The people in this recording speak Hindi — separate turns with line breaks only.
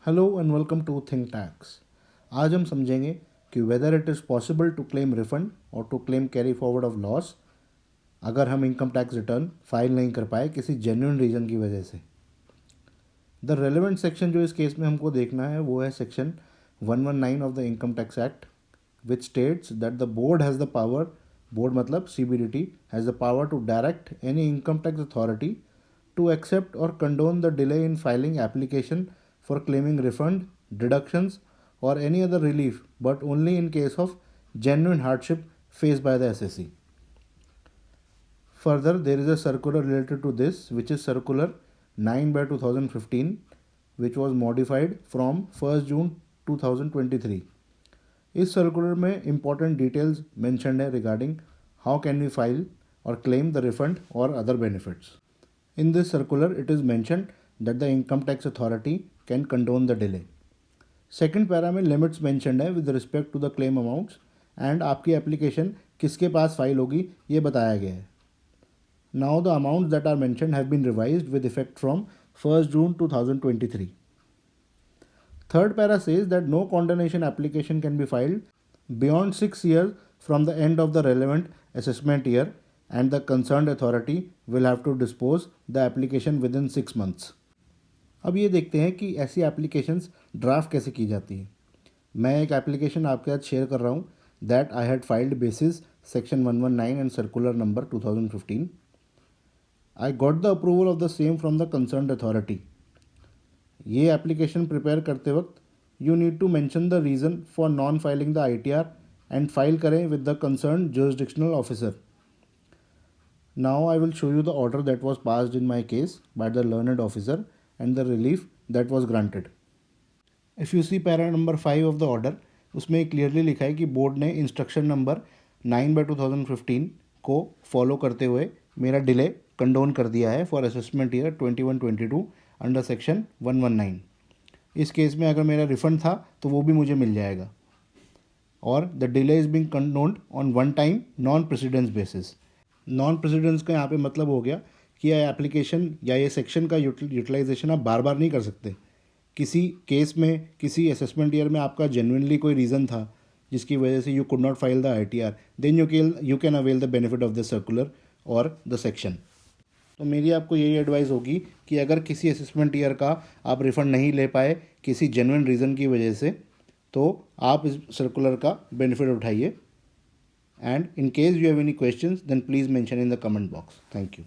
Hello and welcome to think tax. आज हम समझेंगे कि whether it is possible to claim refund और to claim carry forward of loss अगर हम इनकम टैक्स रिटर्न फाइल नहीं कर पाए किसी जेन्युइन रीज़न की वजह से। द रेलिवेंट सेक्शन जो इस केस में हमको देखना है वो है section 119 of the income tax act which states that the board has the power, board मतलब CBDT has the power to direct any income tax authority to accept or condone the delay in filing application for claiming refund, deductions, or any other relief, but only in case of genuine hardship faced by the SSE. Further, there is a circular related to this, which is Circular 9/2015, which was modified from 1st June 2023. इस सर्कुलर में important details mentioned है regarding how can we file or claim the refund or other benefits. In this circular, it is mentioned that the income tax authority can condone the delay. Second para में लिमिट्स mentioned है with respect to the claim amounts and आपकी एप्लीकेशन किसके पास फाइल होगी ये बताया गया है. Now the amounts that are mentioned have been revised with effect from 1st June 2023. Third para says that no condonation application can be filed beyond 6 years from the end of the relevant assessment year and the concerned authority will have to dispose the application within 6 months. अब ये देखते हैं कि ऐसी एप्लीकेशंस ड्राफ्ट कैसे की जाती है. मैं एक एप्लीकेशन आपके साथ शेयर कर रहा हूँ that I had filed basis section 119 and circular number 2015. I got the approval of the same from the concerned authority. ये एप्लीकेशन प्रिपेयर करते वक्त you need to mention the reason for non filing the ITR and file करें with the concerned jurisdictional officer. Now I will show you the order that was passed in my case by the learned officer and the relief that was granted. If you see para number 5 of the order, उसमें क्लियरली लिखा है कि बोर्ड ने इंस्ट्रक्शन नंबर 9/2015 को फॉलो करते हुए मेरा डिले कंडोन कर दिया है for assessment year 21-22 under section 119. इस केस में अगर मेरा रिफंड था तो वो भी मुझे मिल जाएगा. और the delay is being condoned on one time non precedence basis. Non precedence का यहाँ पे मतलब हो गया कि यह एप्लीकेशन या ये सेक्शन का यूटिलाइजेशन आप बार बार नहीं कर सकते. किसी केस में किसी असेसमेंट ईयर में आपका जेन्युइनली कोई रीज़न था जिसकी वजह से you could not file the ITR, then you can avail the benefit of the circular और द सेक्शन. तो मेरी आपको यही एडवाइस होगी कि अगर किसी असेसमेंट ईयर का आप रिफ़ंड नहीं ले पाए किसी जेन्युइन रीज़न की वजह से तो आप इस सर्कुलर का बेनिफिट उठाइए. And in case you have any questions, then please mention in the comment box. Thank you.